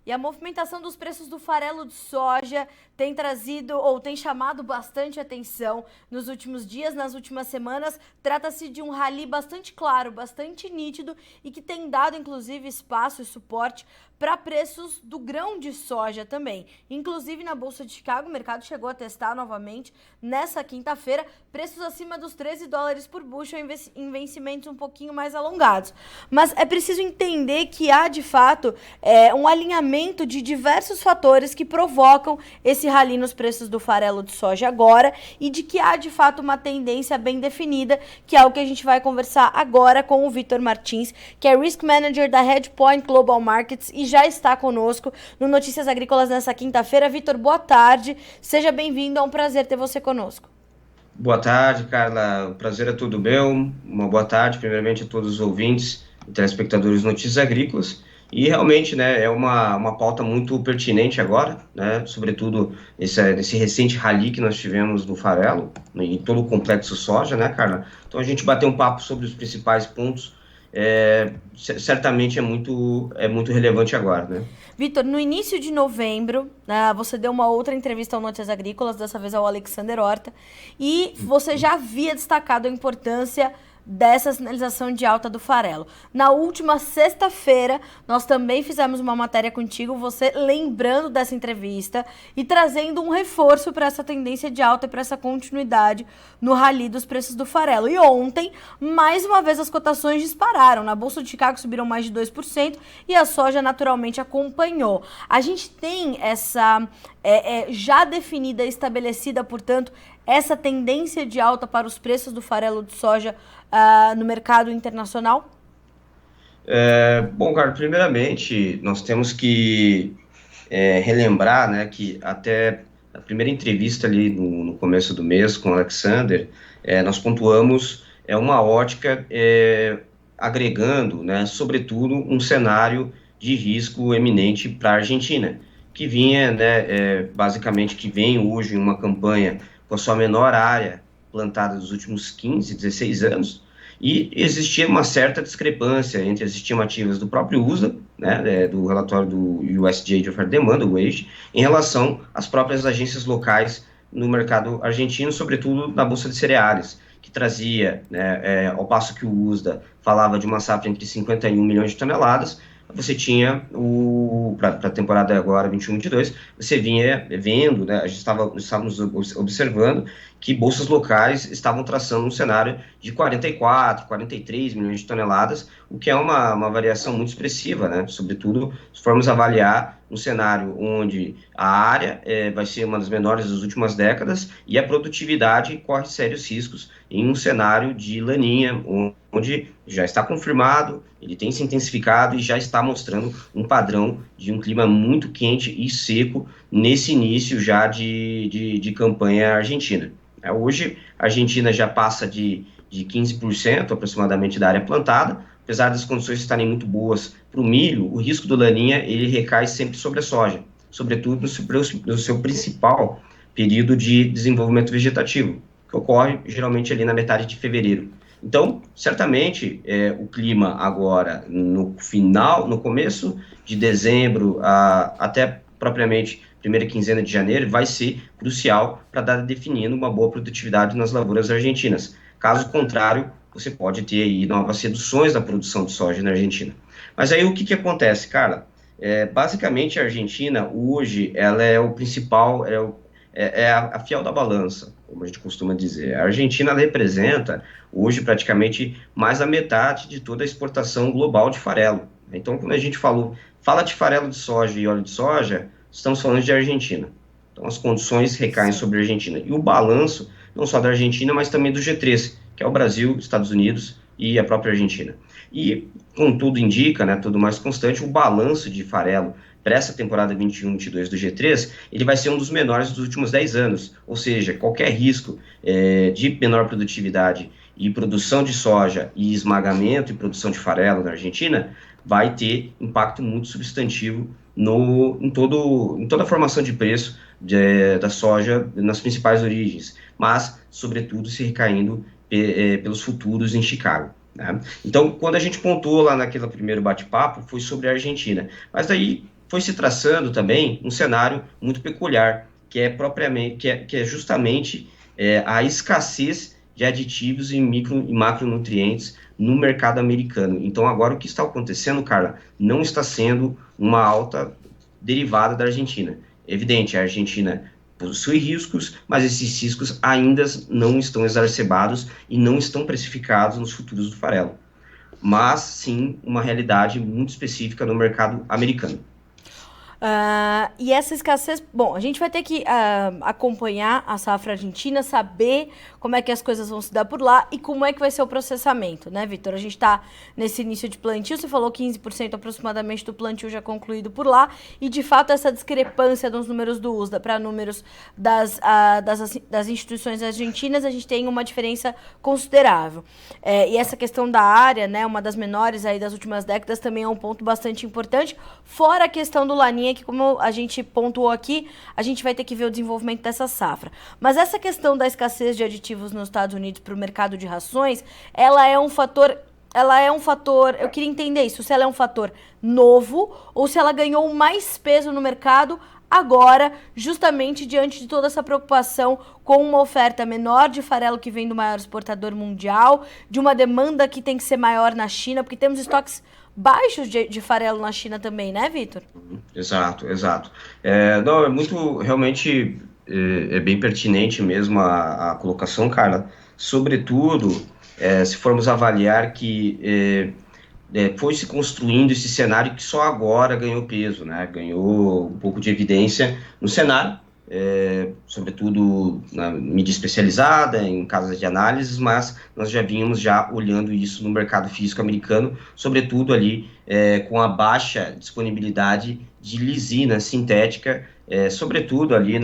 E a movimentação dos preços do farelo de soja tem trazido ou tem chamado bastante atenção nos últimos dias, nas últimas semanas. Trata-se de um rally bastante claro, bastante nítido e que tem dado inclusive espaço e suporte para preços do grão de soja também. Inclusive na Bolsa de Chicago, o mercado chegou a testar novamente nessa quinta-feira preços acima dos $13 por bushel em vencimentos um pouquinho mais alongados. Mas é preciso entender que há de fato um alinhamento de diversos fatores que provocam esse rally nos preços do farelo de soja agora e de que há de fato uma tendência bem definida, que é o que a gente vai conversar agora com o Vitor Martins, que é Risk Manager da Hedgepoint Global Markets e já está conosco no Notícias Agrícolas nessa quinta-feira. Vitor, boa tarde, seja bem-vindo, é um prazer ter você conosco. Boa tarde, Carla, o prazer é todo meu. Uma boa tarde, primeiramente, a todos os ouvintes e telespectadores de Notícias Agrícolas. E realmente, né, é uma pauta muito pertinente agora, né, sobretudo esse recente rally que nós tivemos no farelo, em todo o complexo soja, né, Carla? Então a gente bateu um papo sobre os principais pontos, certamente é muito relevante agora, né? Vitor, no início de novembro, você deu uma outra entrevista ao Notícias Agrícolas, dessa vez ao Alexander Horta, e você já havia destacado a importância dessa sinalização de alta do farelo. Na última sexta-feira, nós também fizemos uma matéria contigo, você lembrando dessa entrevista e trazendo um reforço para essa tendência de alta e para essa continuidade no rally dos preços do farelo. E ontem, mais uma vez, as cotações dispararam. Na Bolsa de Chicago subiram mais de 2% e a soja naturalmente acompanhou. A gente tem essa já definida, estabelecida, portanto, essa tendência de alta para os preços do farelo de soja no mercado internacional? Bom, cara, primeiramente, nós temos que relembrar, né, que até a primeira entrevista ali no começo do mês com o Alexander, nós pontuamos uma ótica agregando, né, sobretudo, um cenário de risco eminente para a Argentina, que vinha, né, basicamente, que vem hoje em uma campanha com a sua menor área plantada dos últimos 15, 16 anos, e existia uma certa discrepância entre as estimativas do próprio USDA, né, do relatório do USDA de oferta e demanda, o WAGE, em relação às próprias agências locais no mercado argentino, sobretudo na Bolsa de Cereais, que trazia, né, ao passo que o USDA falava de uma safra entre 51 milhões de toneladas, você tinha para a temporada agora 21-22, você vinha vendo, né, a gente estávamos observando que bolsas locais estavam traçando um cenário de 44, 43 milhões de toneladas, o que é uma variação muito expressiva, né, sobretudo se formos avaliar um cenário onde a área vai ser uma das menores das últimas décadas e a produtividade corre sérios riscos em um cenário de laninha, onde já está confirmado, ele tem se intensificado e já está mostrando um padrão de um clima muito quente e seco nesse início já de campanha argentina. Hoje, a Argentina já passa de 15% aproximadamente da área plantada, apesar das condições estarem muito boas para o milho, o risco do laninha ele recai sempre sobre a soja, sobretudo no seu principal período de desenvolvimento vegetativo, que ocorre geralmente ali na metade de fevereiro. Então, certamente, o clima agora, no começo de dezembro, até propriamente primeira quinzena de janeiro, vai ser crucial para dar definindo uma boa produtividade nas lavouras argentinas. Caso contrário, você pode ter aí novas reduções da produção de soja na Argentina. Mas aí o que acontece, cara? Basicamente, a Argentina, hoje, ela é o principal, a fiel da balança, como a gente costuma dizer. A Argentina representa, hoje, praticamente mais da metade de toda a exportação global de farelo. Então, quando a gente fala de farelo de soja e óleo de soja, estamos falando de Argentina. Então, as condições recaem sobre a Argentina. E o balanço, não só da Argentina, mas também do G3, que é o Brasil, Estados Unidos e a própria Argentina. E, como tudo indica, né, tudo mais constante, o balanço de farelo para essa temporada 21-22 do G3, ele vai ser um dos menores dos últimos 10 anos, ou seja, qualquer risco de menor produtividade e produção de soja e esmagamento e produção de farelo na Argentina vai ter impacto muito substantivo em toda a formação de preço da soja nas principais origens, mas, sobretudo, se recaindo pelos futuros em Chicago. Né? Então, quando a gente pontuou lá naquele primeiro bate-papo, foi sobre a Argentina. Mas daí, foi se traçando também um cenário muito peculiar, que é propriamente, que é justamente a escassez de aditivos e micro e macronutrientes no mercado americano. Então, agora o que está acontecendo, Carla, não está sendo uma alta derivada da Argentina. É evidente, a Argentina possui riscos, mas esses riscos ainda não estão exacerbados e não estão precificados nos futuros do farelo. Mas, sim, uma realidade muito específica no mercado americano. E essa escassez, bom, a gente vai ter que acompanhar a safra argentina, saber como é que as coisas vão se dar por lá e como é que vai ser o processamento, né, Vitor? A gente está nesse início de plantio, você falou 15% aproximadamente do plantio já concluído por lá, e de fato essa discrepância dos números do USDA para números das instituições argentinas, a gente tem uma diferença considerável. E essa questão da área, né, uma das menores aí das últimas décadas, também é um ponto bastante importante, fora a questão do Laninha, que como a gente pontuou aqui, a gente vai ter que ver o desenvolvimento dessa safra. Mas essa questão da escassez de aditivos nos Estados Unidos para o mercado de rações, ela é um fator, eu queria entender isso, se ela é um fator novo ou se ela ganhou mais peso no mercado agora, justamente diante de toda essa preocupação com uma oferta menor de farelo que vem do maior exportador mundial, de uma demanda que tem que ser maior na China, porque temos estoques baixos de farelo na China também, né, Vitor? Exato, exato. Não, é muito, realmente, é bem pertinente mesmo a colocação, Carla. Sobretudo, se formos avaliar que foi se construindo esse cenário que só agora ganhou peso, né? Ganhou um pouco de evidência no cenário, sobretudo na mídia especializada, em casas de análises, mas nós já vínhamos já olhando isso no mercado físico americano, sobretudo ali com a baixa disponibilidade de lisina sintética, sobretudo ali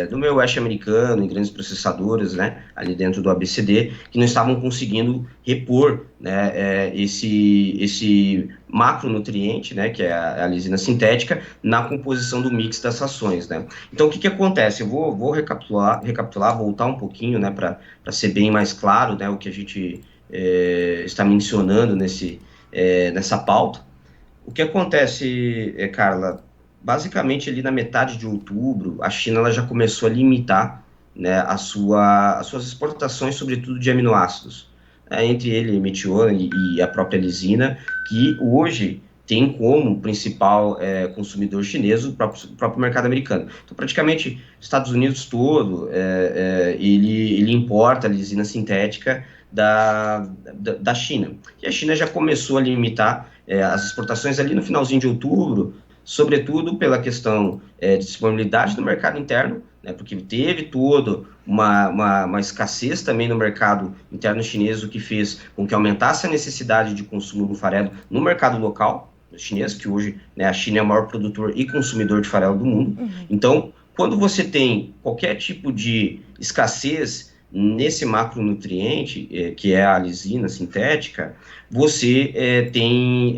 no meio oeste americano, em grandes processadoras, né, ali dentro do ABCD, que não estavam conseguindo repor, né, esse macronutriente, né, que é a lisina sintética, na composição do mix das rações, né. Então, o que acontece? Eu vou recapitular, voltar um pouquinho, né, para ser bem mais claro, né, o que a gente está mencionando nessa pauta. O que acontece, Carla, basicamente ali na metade de outubro, a China ela já começou a limitar, né, as suas exportações, sobretudo de aminoácidos, entre ele, metiolina e a própria lisina, que hoje tem como principal consumidor chinês o próprio mercado americano. Então, praticamente, Estados Unidos todo, ele importa a lisina sintética da China. E a China já começou a limitar as exportações ali no finalzinho de outubro, sobretudo pela questão de disponibilidade no mercado interno, né, porque teve toda uma escassez também no mercado interno chinês, o que fez com que aumentasse a necessidade de consumo do farelo no mercado local chinês, que hoje, né, a China é o maior produtor e consumidor de farelo do mundo. Uhum. Então, quando você tem qualquer tipo de escassez nesse macronutriente, que é a lisina sintética, você tem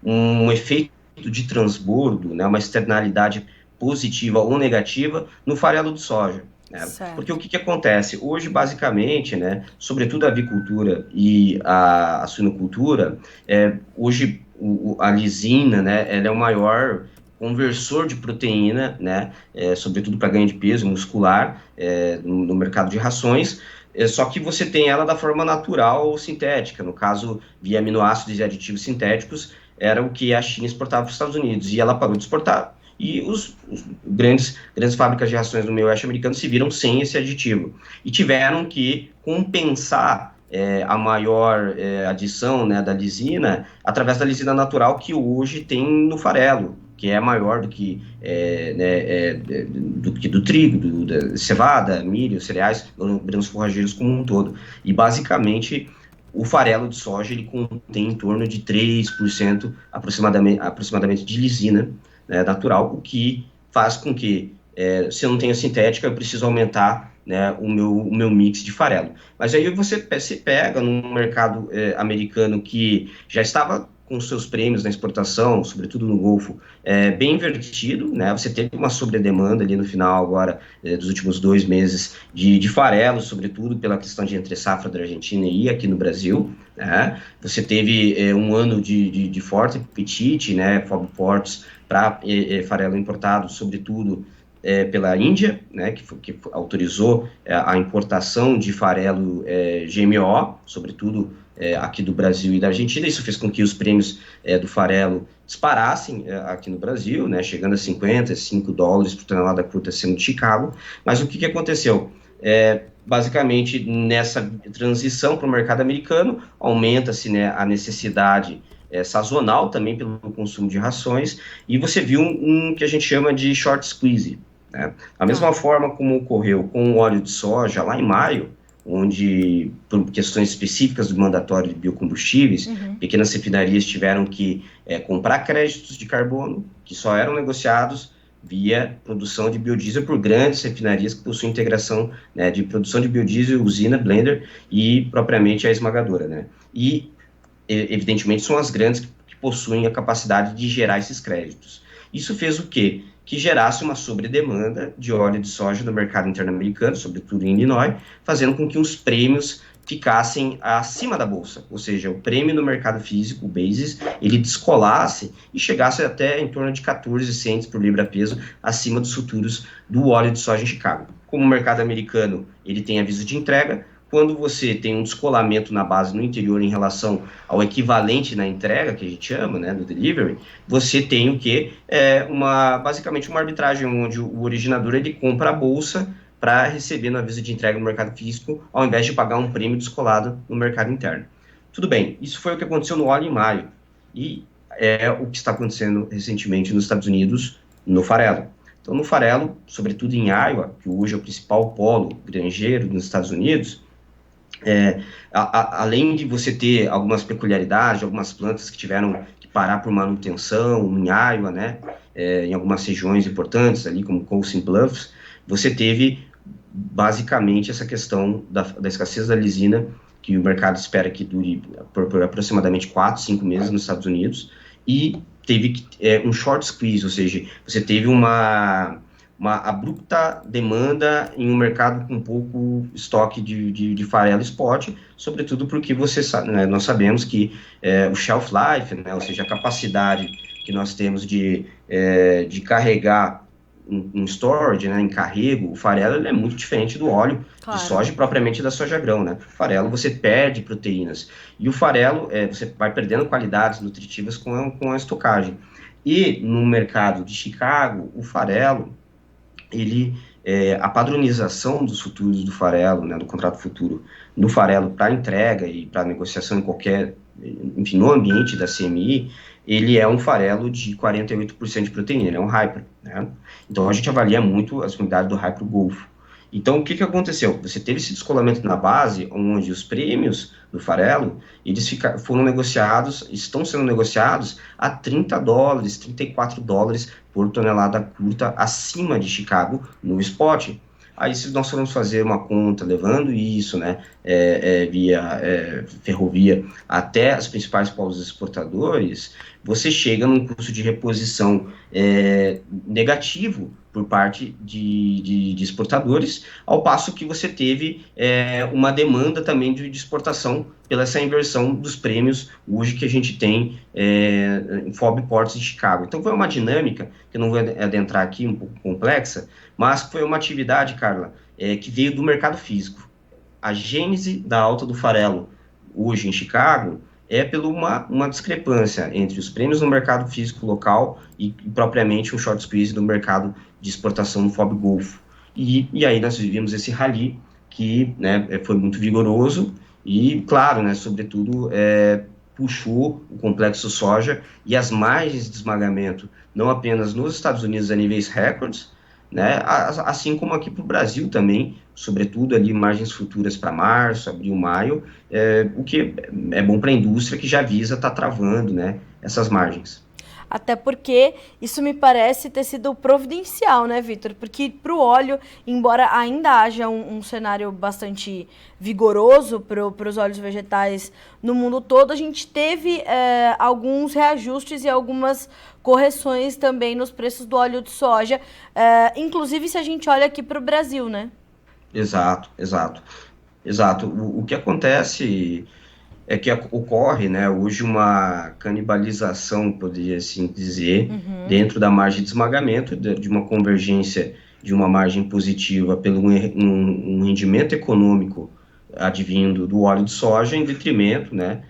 um efeito de transbordo, né, uma externalidade positiva ou negativa no farelo de soja. Né? Porque o que acontece? Hoje, basicamente, né, sobretudo a avicultura e a suinocultura, hoje a lisina, né, ela é o maior conversor de proteína, né, sobretudo para ganho de peso muscular no mercado de rações, só que você tem ela da forma natural ou sintética, no caso, via aminoácidos e aditivos sintéticos, era o que a China exportava para os Estados Unidos, e ela parou de exportar, e os grandes fábricas de rações do meio oeste americano se viram sem esse aditivo, e tiveram que compensar a maior adição, né, da lisina, através da lisina natural que hoje tem no farelo, que é maior do que do trigo, da cevada, milho, cereais, grãos forrageiros como um todo. E, basicamente, o farelo de soja ele contém em torno de 3% aproximadamente de lisina, né, natural, o que faz com que, se eu não tenho sintética, eu preciso aumentar, né, o meu mix de farelo. Mas aí você se pega num mercado americano que já estava com seus prêmios na exportação, sobretudo no Golfo, bem invertido, né? Você teve uma sobredemanda ali no final agora, dos últimos 2 meses, de farelo, sobretudo pela questão de entre-safra da Argentina e aqui no Brasil, né? Você teve um ano de forte apetite, né? FOB Ports para farelo importado, sobretudo pela Índia, né, que autorizou a importação de farelo GMO, sobretudo aqui do Brasil e da Argentina. Isso fez com que os prêmios do farelo disparassem aqui no Brasil, né, chegando a $55 por tonelada curta sendo de Chicago. Mas o que aconteceu? Basicamente, nessa transição para o mercado americano, aumenta-se, né, a necessidade sazonal também pelo consumo de rações, e você viu um que a gente chama de short squeeze, né? Da mesma forma como ocorreu com o óleo de soja lá em maio, onde, por questões específicas do mandatório de biocombustíveis, pequenas refinarias tiveram que comprar créditos de carbono, que só eram negociados via produção de biodiesel por grandes refinarias que possuem integração, né, de produção de biodiesel, usina, blender e propriamente a esmagadora, né? E, evidentemente, são as grandes que possuem a capacidade de gerar esses créditos. Isso fez o quê? Que gerasse uma sobredemanda de óleo de soja no mercado interno americano, sobretudo em Illinois, fazendo com que os prêmios ficassem acima da bolsa, ou seja, o prêmio no mercado físico, o basis, ele descolasse e chegasse até em torno de 14 cents por libra-peso acima dos futuros do óleo de soja em Chicago. Como o mercado americano ele tem aviso de entrega, quando você tem um descolamento na base no interior em relação ao equivalente na entrega, que a gente chama, né, do delivery, você tem o quê? Basicamente uma arbitragem onde o originador ele compra a bolsa para receber no aviso de entrega no mercado físico, ao invés de pagar um prêmio descolado no mercado interno. Tudo bem, isso foi o que aconteceu no óleo em maio, e é o que está acontecendo recentemente nos Estados Unidos, no farelo. Então, no farelo, sobretudo em Iowa, que hoje é o principal polo granjeiro nos Estados Unidos, além de você ter algumas peculiaridades, algumas plantas que tiveram que parar por manutenção em Iowa, né, em algumas regiões importantes, ali como Council Bluffs, você teve basicamente essa questão da escassez da lisina, que o mercado espera que dure por aproximadamente 4, 5 meses nos Estados Unidos, e teve um short squeeze, ou seja, você teve uma abrupta demanda em um mercado com pouco estoque de farelo spot, sobretudo porque né, nós sabemos que o shelf life, né, ou seja, a capacidade que nós temos de carregar em storage, né, em carrego, o farelo ele é muito diferente do óleo de soja e propriamente da soja grão, né? O farelo você perde proteínas, e o farelo você vai perdendo qualidades nutritivas com a estocagem. E no mercado de Chicago, o farelo, a padronização dos futuros do farelo, né, do contrato futuro no farelo para entrega e para negociação em qualquer, enfim, no ambiente da CMI, ele é um farelo de 48% de proteína, ele é um hyper, né? Então a gente avalia muito a disponibilidade do hyper Golfo. Então o que aconteceu? Você teve esse descolamento na base, onde os prêmios do farelo, eles foram negociados, estão sendo negociados a $30, $34 por tonelada curta acima de Chicago no spot. Aí, se nós formos fazer uma conta levando isso, né, via ferrovia até as principais polos exportadores, você chega num custo de reposição negativo por parte de exportadores, ao passo que você teve uma demanda também de exportação pela essa inversão dos prêmios hoje que a gente tem em FOB Ports de Chicago. Então, foi uma dinâmica, que eu não vou adentrar aqui, um pouco complexa, mas foi uma atividade, Carla, que veio do mercado físico. A gênese da alta do farelo hoje em Chicago é por uma discrepância entre os prêmios no mercado físico local e propriamente um short squeeze no mercado de exportação no FOB Golfo. E aí nós vivemos esse rally que, né, foi muito vigoroso e, claro, né, sobretudo, puxou o complexo soja e as margens de esmagamento, não apenas nos Estados Unidos a níveis recordes, né, assim como aqui para o Brasil também, sobretudo ali margens futuras para março, abril, maio, o que é bom para a indústria que já visa estar travando, né, essas margens. Até porque isso me parece ter sido providencial, né, Vitor? Porque para o óleo, embora ainda haja um cenário bastante vigoroso para os óleos vegetais no mundo todo, a gente teve alguns reajustes e algumas correções também nos preços do óleo de soja, inclusive se a gente olha aqui para o Brasil, né? Exato, exato, exato. O que acontece é que ocorre, né, hoje uma canibalização, poderia assim dizer, dentro da margem de esmagamento, de uma convergência de uma margem positiva pelo um rendimento econômico advindo do óleo de soja em detrimento, né,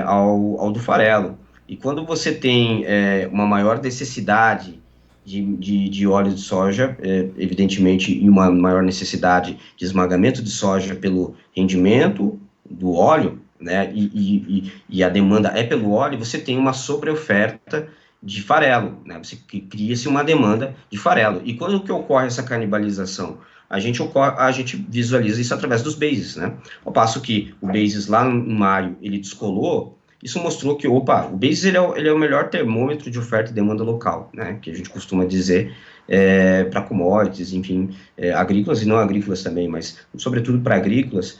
ao do farelo. E quando você tem uma maior necessidade de óleo de soja, evidentemente, e uma maior necessidade de esmagamento de soja pelo rendimento do óleo, né, e a demanda é pelo óleo, você tem uma sobreoferta de farelo, né, você cria-se uma demanda de farelo. E quando que ocorre essa canibalização? A gente visualiza isso através dos bases, né? Ao passo que o bases lá em maio, ele descolou, isso mostrou que, opa, o basis ele é o melhor termômetro de oferta e demanda local, né, que a gente costuma dizer para commodities, enfim, agrícolas e não agrícolas também, mas sobretudo para agrícolas,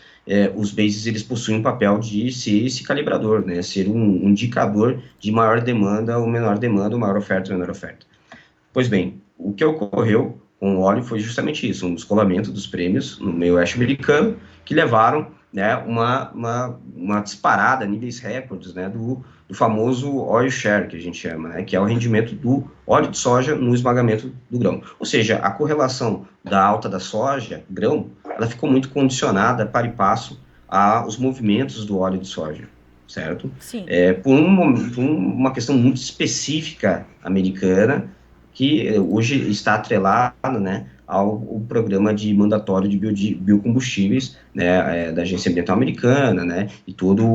os bases eles possuem um papel de ser esse calibrador, né, ser um indicador de maior demanda ou menor demanda, maior oferta ou menor oferta. Pois bem, o que ocorreu com o óleo foi justamente isso, um descolamento dos prêmios no meio oeste americano, que levaram, né, uma disparada, níveis recordes, né, do famoso oil share, que a gente chama, né, que é o rendimento do óleo de soja no esmagamento do grão. Ou seja, a correlação da alta da soja, grão, ela ficou muito condicionada, para e passo, aos movimentos do óleo de soja, certo? Sim. Por uma questão muito específica americana, que hoje está atrelado, né, ao programa de mandatório de biocombustíveis, né, da Agência Ambiental Americana, né, e todas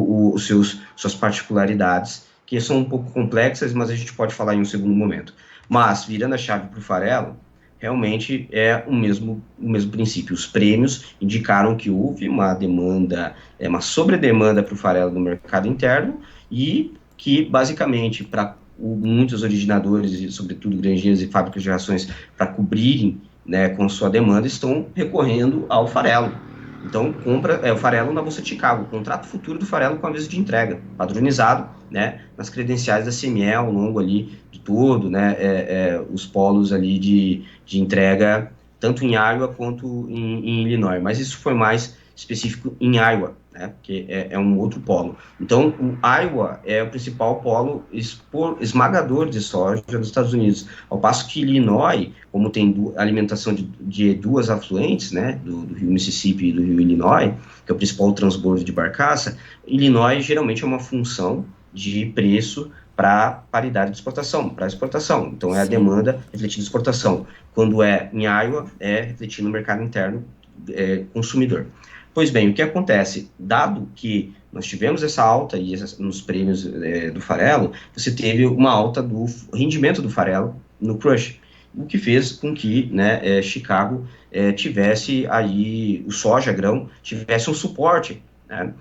suas particularidades, que são um pouco complexas, mas a gente pode falar em um segundo momento. Mas, virando a chave para o farelo, realmente é o mesmo princípio. Os prêmios indicaram que houve uma demanda, uma sobredemanda para o farelo no mercado interno e que, basicamente, para muitos originadores, e sobretudo granjeiros e fábricas de rações, para cobrirem, né, com sua demanda, estão recorrendo ao farelo. Então, compra o farelo na Bolsa de Chicago, o contrato futuro do farelo com aviso de entrega, padronizado, né, nas credenciais da CME ao longo ali de todo, né, os polos ali de entrega, tanto em Iowa quanto em Illinois. Mas isso foi mais específico em Iowa, né, porque é um outro polo. Então, o Iowa é o principal polo esmagador de soja nos Estados Unidos, ao passo que Illinois, como tem alimentação de duas afluentes, né, do rio Mississippi e do rio Illinois, que é o principal transbordo de barcaça, Illinois geralmente é uma função de preço para paridade de exportação, para exportação. Então, é a demanda refletindo exportação. Quando é em Iowa, é refletindo no mercado interno consumidor. Pois bem, o que acontece? Dado que nós tivemos essa alta nos prêmios do farelo, você teve uma alta do rendimento do farelo no crush, o que fez com que, né, Chicago tivesse aí, o soja grão, tivesse um suporte, né,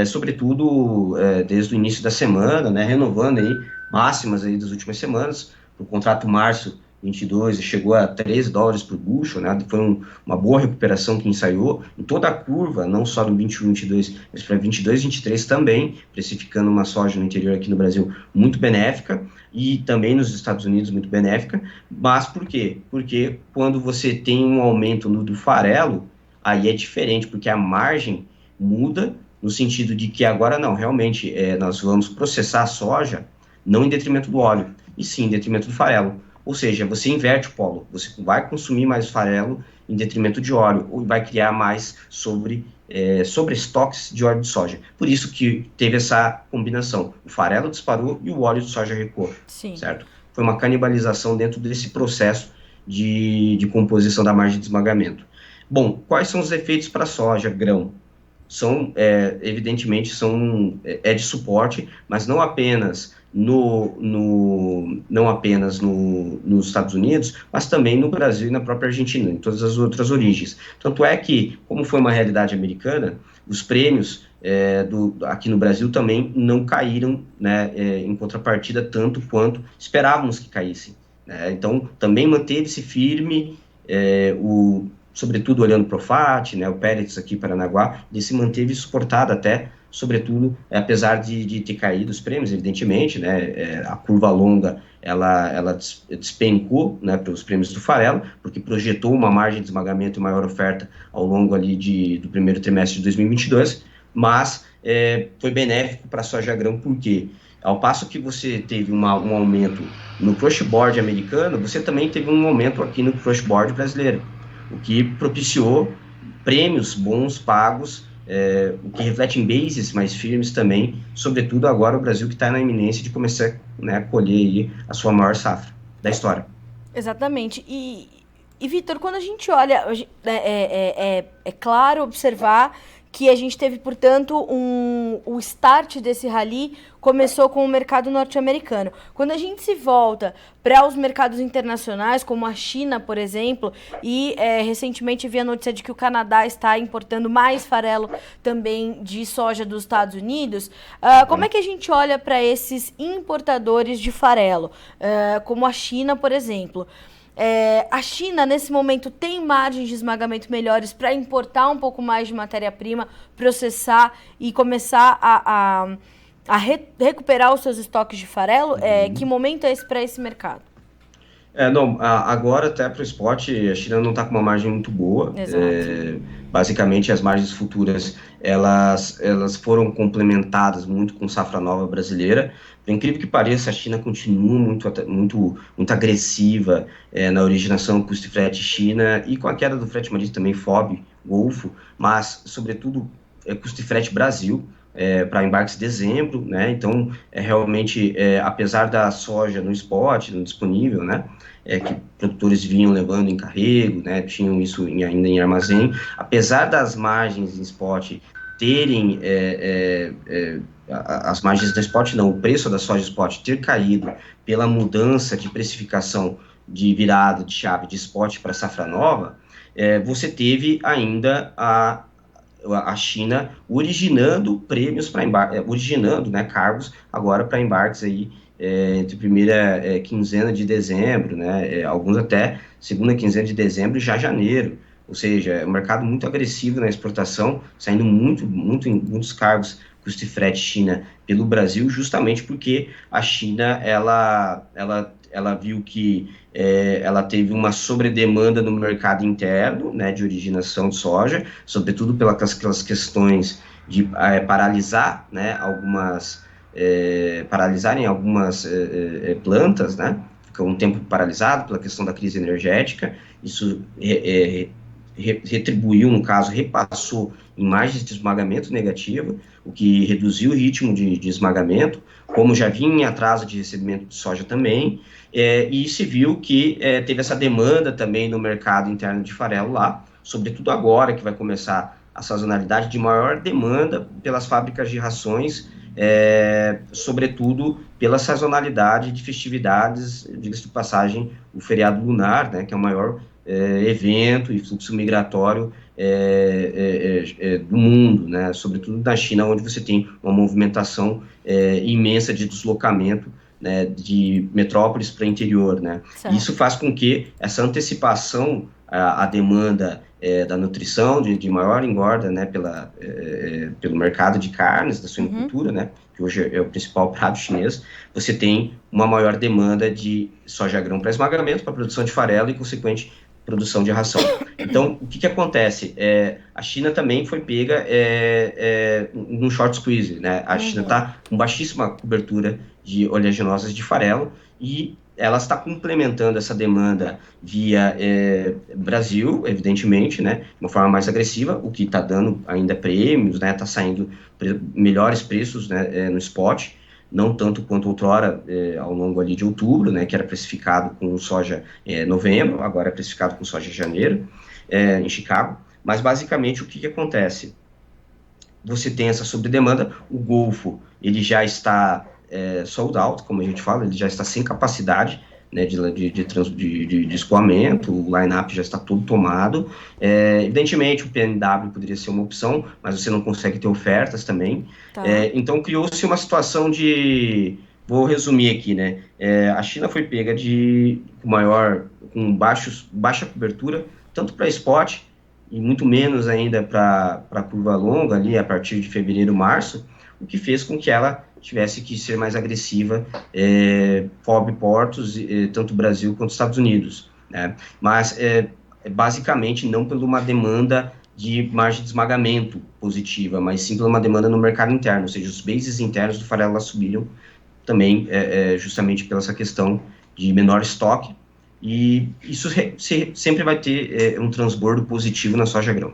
sobretudo desde o início da semana, né, renovando aí máximas aí das últimas semanas, o contrato março 22 chegou a $13 por bushel, né? Foi uma boa recuperação que ensaiou em toda a curva, não só no 21, 22, mas para 22, 23 também, precificando uma soja no interior aqui no Brasil muito benéfica e também nos Estados Unidos muito benéfica. Mas por quê? Porque quando você tem um aumento do farelo, aí é diferente, porque a margem muda no sentido de que agora não, realmente nós vamos processar a soja não em detrimento do óleo, e sim em detrimento do farelo. Ou seja, você inverte o polo, você vai consumir mais farelo em detrimento de óleo, ou vai criar mais sobre estoques de óleo de soja. Por isso que teve essa combinação, o farelo disparou e o óleo de soja recuou, certo? Foi uma canibalização dentro desse processo de composição da margem de esmagamento. Bom, quais são os efeitos para a soja, grão? são, evidentemente, é de suporte, mas não apenas não apenas nos Estados Unidos, mas também no Brasil e na própria Argentina, em todas as outras origens. Tanto é que, como foi uma realidade americana, os prêmios aqui no Brasil também não caíram, né, em contrapartida tanto quanto esperávamos que caíssem, né? Então, também manteve-se firme, sobretudo olhando para o FAT, né, o Pérez aqui em Paranaguá, ele se manteve suportado até, sobretudo, apesar de ter caído os prêmios, evidentemente, né, a curva longa, ela despencou, né, para os prêmios do farelo, porque projetou uma margem de esmagamento e maior oferta ao longo ali do primeiro trimestre de 2022, mas foi benéfico para a soja grão, porque ao passo que você teve um aumento no crush board americano, você também teve um aumento aqui no crush board brasileiro, o que propiciou prêmios bons pagos, o que reflete em bases mais firmes também, sobretudo agora o Brasil que está na iminência de começar, né, a colher aí a sua maior safra da história. Exatamente. E Vitor, quando a gente olha, é claro observar que a gente teve, portanto, o start desse rally começou com o mercado norte-americano. Quando a gente se volta para os mercados internacionais, como a China, por exemplo, e recentemente vi a notícia de que o Canadá está importando mais farelo também de soja dos Estados Unidos, como é que a gente olha para esses importadores de farelo, como a China, por exemplo? A China, nesse momento, tem margens de esmagamento melhores para importar um pouco mais de matéria-prima, processar e começar a recuperar os seus estoques de farelo? Que momento é esse para esse mercado? Agora até para o spot, a China não está com uma margem muito boa. Basicamente, as margens futuras elas foram complementadas muito com safra nova brasileira. Por incrível que pareça, a China continua muito agressiva na originação custo e frete China, e com a queda do frete marítimo também, FOB, Golfo, mas, sobretudo, custo e frete Brasil, para embarques de dezembro, né? Então, realmente, apesar da soja no spot, no disponível, né, que produtores vinham levando em carrego, né, tinham isso ainda em armazém, apesar das margens em spot terem, as margens da spot não, o preço da soja spot ter caído pela mudança de precificação de virada de chave de spot para safra nova, você teve ainda a China originando prêmios para embarques, originando, né, cargos agora para embarques aí entre primeira quinzena de dezembro, né, alguns até segunda quinzena de dezembro e já janeiro. Ou seja, é um mercado muito agressivo na exportação, saindo muitos cargos custo e frete China pelo Brasil, justamente porque a China ela viu que ela teve uma sobredemanda no mercado interno, né, de originação de soja, sobretudo pelas questões de paralisar, né, paralisarem algumas plantas, né, ficou um tempo paralisado pela questão da crise energética. Isso retribuiu, no caso, repassou em margens de esmagamento negativo, o que reduziu o ritmo de esmagamento, como já vinha em atraso de recebimento de soja também, e se viu que teve essa demanda também no mercado interno de farelo lá, sobretudo agora que vai começar a sazonalidade de maior demanda pelas fábricas de rações, sobretudo pela sazonalidade de festividades, diga-se de passagem, o feriado lunar, né, que é o maior evento e fluxo migratório do mundo, né, sobretudo na China, onde você tem uma movimentação imensa de deslocamento, né, de metrópoles para interior, né. Isso faz com que essa antecipação à demanda da nutrição, de maior engorda, né, pelo mercado de carnes, da suinocultura, né, que hoje é o principal prato chinês, você tem uma maior demanda de soja grão para esmagamento, para produção de farelo e, consequente, produção de ração. Então, o que acontece? A China também foi pega num short squeeze, né? A China está com baixíssima cobertura de oleaginosas de farelo e ela está complementando essa demanda via Brasil, evidentemente, né? De uma forma mais agressiva, o que está dando ainda prêmios, né? Está saindo melhores preços, né, no spot, não tanto quanto outrora, ao longo ali de outubro, né, que era precificado com soja novembro, agora é precificado com soja janeiro, em Chicago. Mas, basicamente, o que acontece? você tem essa sobredemanda. O Golfo, ele já está sold out, como a gente fala, ele já está sem capacidade, né, de escoamento, o line-up já está todo tomado. Evidentemente, o PNW poderia ser uma opção, mas você não consegue ter ofertas também. Tá. Então, criou-se uma situação de... Vou resumir aqui, né? A China foi pega com baixa cobertura, tanto para spot, e muito menos ainda para curva longa, ali a partir de fevereiro, março, o que fez com que ela tivesse que ser mais agressiva, FOB portos, tanto Brasil quanto Estados Unidos, né? Mas, basicamente, não por uma demanda de margem de esmagamento positiva, mas sim por uma demanda no mercado interno, ou seja, os bases internos do farelo lá subiram também, justamente pela essa questão de menor estoque, e isso sempre vai ter um transbordo positivo na soja grão.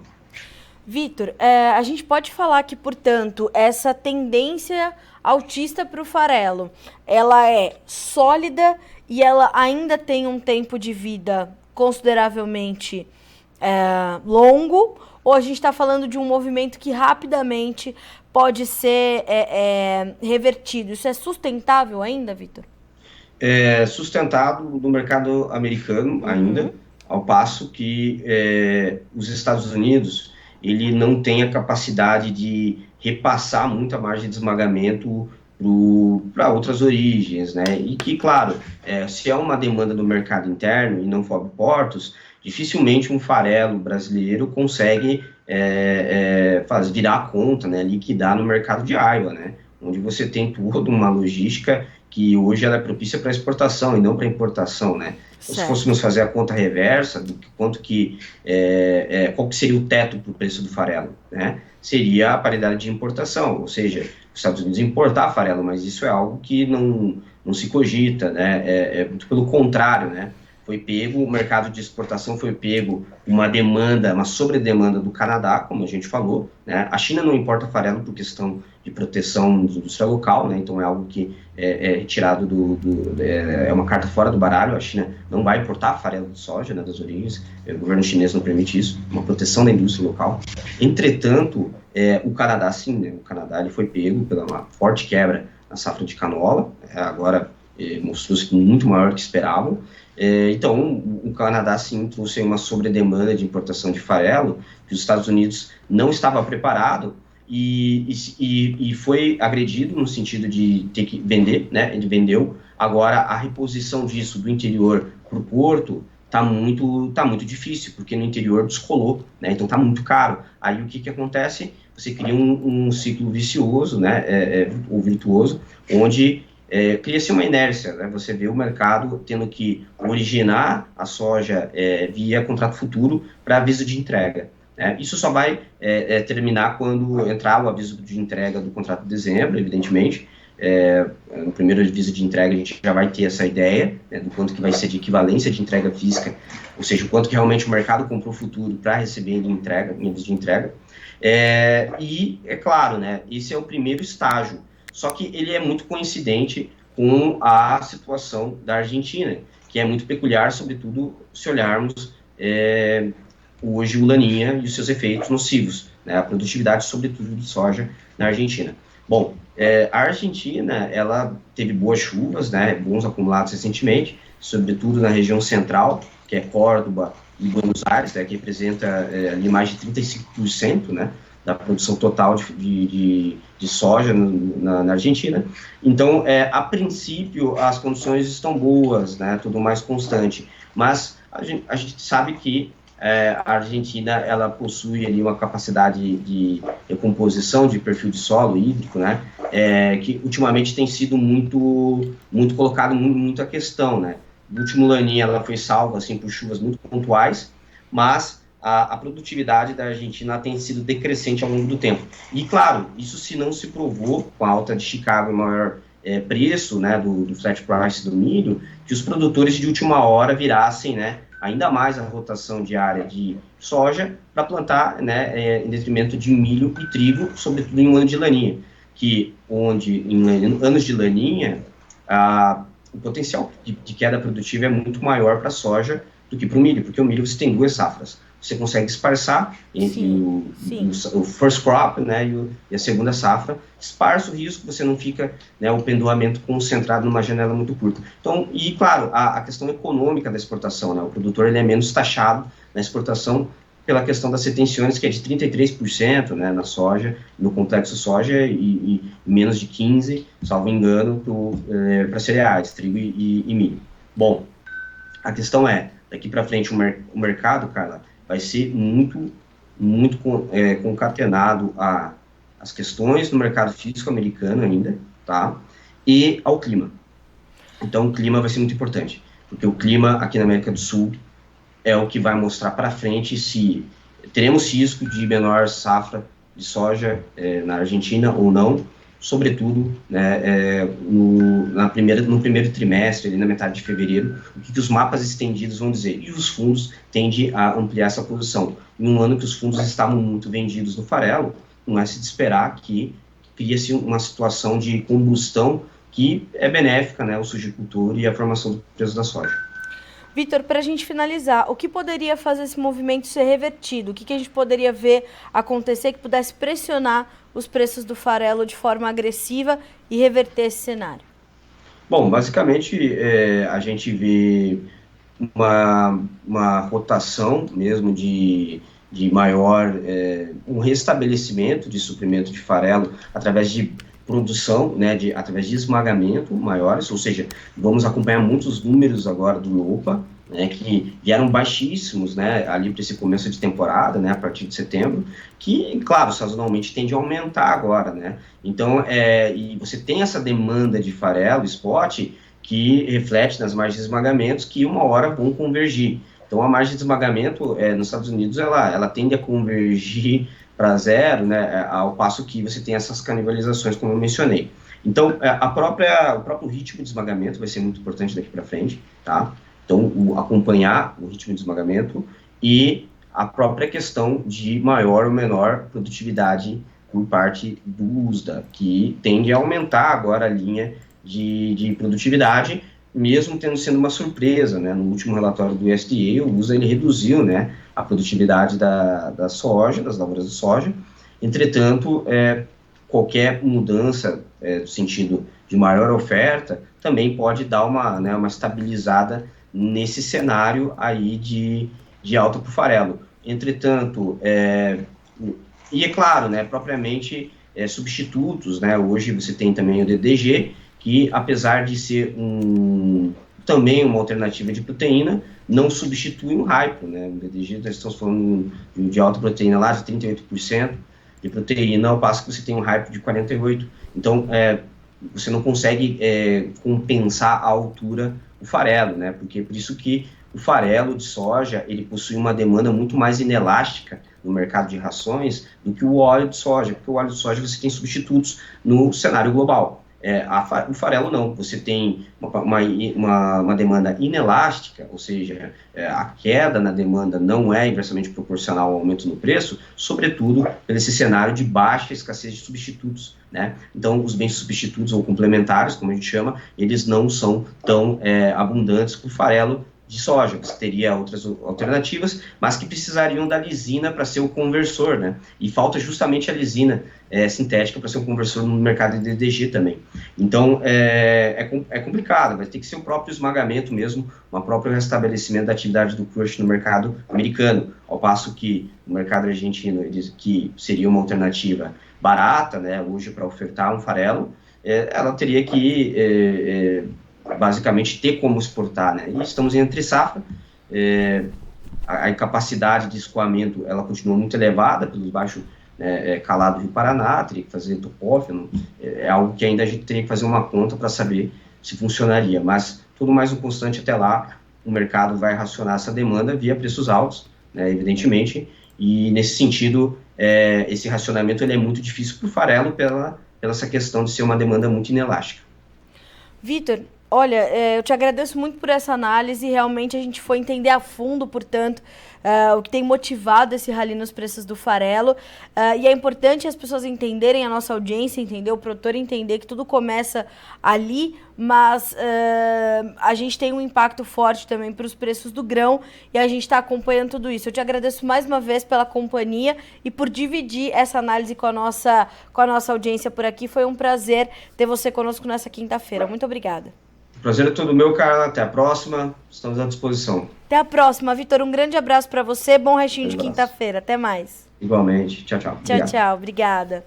Vitor, a gente pode falar que, portanto, essa tendência altista para o farelo, ela é sólida e ela ainda tem um tempo de vida consideravelmente longo, ou a gente está falando de um movimento que rapidamente pode ser revertido? Isso é sustentável ainda, Vitor? É sustentado no mercado americano ainda, ao passo que os Estados Unidos, ele não tem a capacidade de repassar muita margem de esmagamento para outras origens, né? E que, claro, se é uma demanda do mercado interno e não FOB portos, dificilmente um farelo brasileiro consegue virar a conta, né? Liquidar no mercado de Iowa, né? Onde você tem toda uma logística que hoje ela é propícia para exportação e não para importação, né? Então, se fôssemos fazer a conta reversa do qual que seria o teto para o preço do farelo, né? Seria a paridade de importação, ou seja, os Estados Unidos importar farelo, mas isso é algo que não se cogita, né? Muito pelo contrário, né? O mercado de exportação foi pego uma sobredemanda do Canadá, como a gente falou, né? A China não importa farelo por questão de proteção da indústria local, né? Então é algo que é retirado é uma carta fora do baralho. A China não vai importar farelo de soja, né, das origens, o governo chinês não permite isso, uma proteção da indústria local. Entretanto, o Canadá sim, né? O Canadá ele foi pego pela uma forte quebra na safra de canola, agora mostrou-se muito maior do que esperavam. Então, o Canadá, sim, trouxe uma sobredemanda de importação de farelo, que os Estados Unidos não estava preparado e foi agredido no sentido de ter que vender, né? Ele vendeu. Agora, a reposição disso do interior para o porto tá muito difícil, porque no interior descolou, né? Então, tá muito caro. Aí, o que acontece? Você cria um ciclo vicioso, né? Ou virtuoso, onde cria-se uma inércia, né? Você vê o mercado tendo que originar a soja via contrato futuro para aviso de entrega. Isso só vai terminar quando entrar o aviso de entrega do contrato de dezembro, evidentemente. No primeiro aviso de entrega a gente já vai ter essa ideia, né, do quanto que vai ser de equivalência de entrega física, ou seja, o quanto que realmente o mercado comprou futuro para receber em aviso de entrega. E, é claro, né, esse é o primeiro estágio. Só que ele é muito coincidente com a situação da Argentina, que é muito peculiar, sobretudo se olharmos hoje o Laninha e os seus efeitos nocivos, né, a produtividade, sobretudo, de soja na Argentina. Bom, a Argentina, ela teve boas chuvas, né, bons acumulados recentemente, sobretudo na região central, que é Córdoba e Buenos Aires, né, que representa ali mais de 35%, né, da produção total de soja na Argentina. Então, a princípio, as condições estão boas, né, tudo mais constante, mas a gente sabe que a Argentina ela possui ali uma capacidade de recomposição de perfil de solo hídrico, né, que ultimamente tem sido muito colocado muita questão, né. No último Laninha ela foi salva assim por chuvas muito pontuais, mas a produtividade da Argentina tem sido decrescente ao longo do tempo. E, claro, isso se não se provou com a alta de Chicago e maior preço, né, do flat price do milho, que os produtores de última hora virassem, né, ainda mais a rotação de área de soja para plantar, né, em detrimento de milho e trigo, sobretudo em um ano de laninha, onde em anos de laninha o potencial de queda produtiva é muito maior para a soja do que para o milho, porque o milho você tem duas safras. você consegue disfarçar entre o first crop, né, e a segunda safra, disfarça o risco, você não fica, né, o pendoamento concentrado numa janela muito curta. Então, e claro, a questão econômica da exportação, né, o produtor ele é menos taxado na exportação pela questão das retenções, que é de 33%, né, na soja, no complexo soja, e menos de 15%, salvo engano, para cereais, trigo e milho. Bom, a questão é, daqui para frente o mercado, Carla, vai ser muito concatenado às questões do mercado físico americano ainda, tá? E ao clima. Então, o clima vai ser muito importante, porque o clima aqui na América do Sul é o que vai mostrar para frente se teremos risco de menor safra de soja na Argentina ou não, sobretudo, né, no primeiro trimestre, ali na metade de fevereiro, o que os mapas estendidos vão dizer. E os fundos tendem a ampliar essa posição. Em um ano que os fundos estavam muito vendidos no farelo, não é se de esperar que cria-se uma situação de combustão que é benéfica, né, ao sojicultor e à formação do preço da soja. Vitor, para a gente finalizar, o que poderia fazer esse movimento ser revertido? O que a gente poderia ver acontecer que pudesse pressionar os preços do farelo de forma agressiva e reverter esse cenário? Bom, basicamente, a gente vê uma rotação mesmo de maior, um restabelecimento de suprimento de farelo através de produção, né, através de esmagamento maiores, ou seja, vamos acompanhar muitos números agora do NOPA, né, que vieram baixíssimos, né, ali para esse começo de temporada, né, a partir de setembro, que, claro, sazonalmente tende a aumentar agora, né, então, e você tem essa demanda de farelo, spot, que reflete nas margens de esmagamentos que uma hora vão convergir. Então, a margem de esmagamento nos Estados Unidos, ela tende a convergir para zero, né, ao passo que você tem essas canibalizações, como eu mencionei. Então, o próprio ritmo de esmagamento vai ser muito importante daqui para frente, tá? Então, acompanhar o ritmo de esmagamento e a própria questão de maior ou menor produtividade por parte do USDA, que tende a aumentar agora a linha de produtividade, mesmo sendo uma surpresa, né? No último relatório do USDA, o USDA ele reduziu, né, a produtividade da soja, das lavouras de soja. Entretanto, qualquer mudança no sentido de maior oferta também pode dar uma estabilizada nesse cenário aí de alta para o farelo. Entretanto, e é claro, né, propriamente substitutos, né, hoje você tem também o DDG, que apesar de ser também uma alternativa de proteína, não substitui um hypo, né? O DDG, nós estamos falando de alta proteína lá de 38% de proteína, ao passo que você tem um hypo de 48%. Então, você não consegue compensar a altura do farelo, né? Porque por isso que o farelo de soja, ele possui uma demanda muito mais inelástica no mercado de rações do que o óleo de soja, porque o óleo de soja você tem substitutos no cenário global. O farelo não, você tem uma demanda inelástica, ou seja, a queda na demanda não é inversamente proporcional ao aumento no preço, sobretudo por esse cenário de baixa escassez de substitutos, né? Então, os bens substitutos ou complementares, como a gente chama, eles não são tão abundantes que o farelo de soja. Você teria outras alternativas, mas que precisariam da lisina para ser o conversor, né? E falta justamente a lisina sintética para ser um conversor no mercado de DDG também. Então, é complicado, vai ter que ser o próprio esmagamento mesmo, um próprio restabelecimento da atividade do crush no mercado americano, ao passo que o mercado argentino, que seria uma alternativa barata, né, hoje para ofertar um farelo, ela teria que basicamente ter como exportar, né? E estamos em entre safra, a capacidade de escoamento ela continua muito elevada pelo baixo calado do Rio Paraná, teria que fazer topófilo, é algo que ainda a gente teria que fazer uma conta para saber se funcionaria, mas tudo mais um constante até lá, o mercado vai racionar essa demanda via preços altos, né, evidentemente, e nesse sentido, esse racionamento ele é muito difícil para o farelo pela essa questão de ser uma demanda muito inelástica. Vitor, Olha, eu te agradeço muito por essa análise. Realmente a gente foi entender a fundo, portanto, o que tem motivado esse rally nos preços do farelo. E é importante as pessoas entenderem, a nossa audiência entender, o produtor entender que tudo começa ali, mas a gente tem um impacto forte também para os preços do grão e a gente está acompanhando tudo isso. Eu te agradeço mais uma vez pela companhia e por dividir essa análise com a nossa audiência por aqui. Foi um prazer ter você conosco nessa quinta-feira. Muito obrigada. O prazer é todo meu, Carla. Até a próxima. Estamos à disposição. Até a próxima, Vitor. Um grande abraço para você. Bom restinho de quinta-feira. Até mais. Igualmente. Tchau, tchau. Tchau, tchau. Obrigada.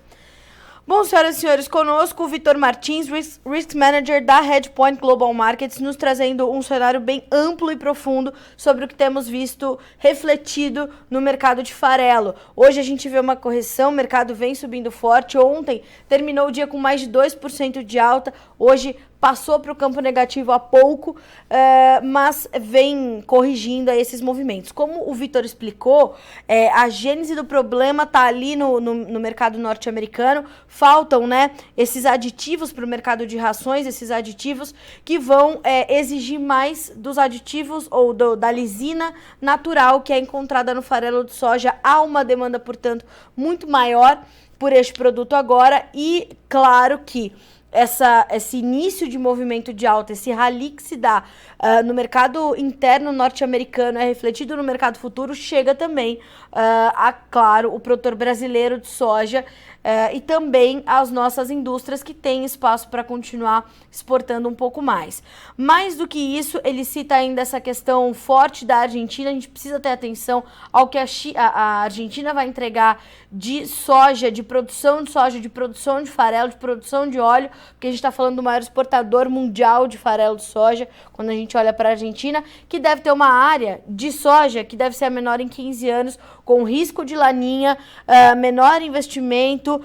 Bom, senhoras e senhores, conosco o Vitor Martins, Risk Manager da Hedgepoint Global Markets, nos trazendo um cenário bem amplo e profundo sobre o que temos visto refletido no mercado de farelo. Hoje a gente vê uma correção, o mercado vem subindo forte. Ontem terminou o dia com mais de 2% de alta, hoje passou para o campo negativo há pouco, mas vem corrigindo aí esses movimentos. Como o Vitor explicou, a gênese do problema está ali no mercado norte-americano. Faltam, né, esses aditivos para o mercado de rações, esses aditivos que vão exigir mais dos aditivos ou da lisina natural que é encontrada no farelo de soja. Há uma demanda, portanto, muito maior por este produto agora e, claro que esse início de movimento de alta, esse rally que se dá no mercado interno norte-americano, é refletido no mercado futuro, chega também claro, o produtor brasileiro de soja e também as nossas indústrias que têm espaço para continuar exportando um pouco mais. Mais do que isso, ele cita ainda essa questão forte da Argentina. A gente precisa ter atenção ao que a Argentina vai entregar de soja, de produção de soja, de produção de farelo, de produção de óleo, porque a gente está falando do maior exportador mundial de farelo de soja, quando a gente olha para a Argentina, que deve ter uma área de soja que deve ser a menor em 15 anos, com risco de laninha, menor investimento,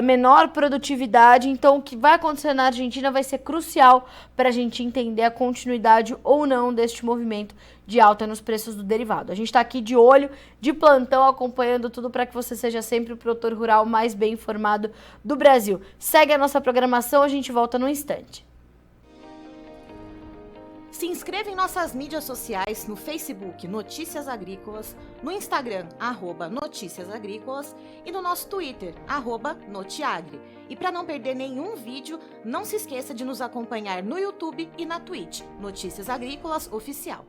menor produtividade. Então, o que vai acontecer na Argentina vai ser crucial para a gente entender a continuidade ou não deste movimento de alta nos preços do derivado. A gente está aqui de olho, de plantão, acompanhando tudo para que você seja sempre o produtor rural mais bem informado do Brasil. Segue a nossa programação, a gente volta num instante. Se inscreva em nossas mídias sociais, no Facebook Notícias Agrícolas, no Instagram @Notícias Agrícolas e no nosso Twitter @Notiagre. E para não perder nenhum vídeo, não se esqueça de nos acompanhar no YouTube e na Twitch, Notícias Agrícolas Oficial.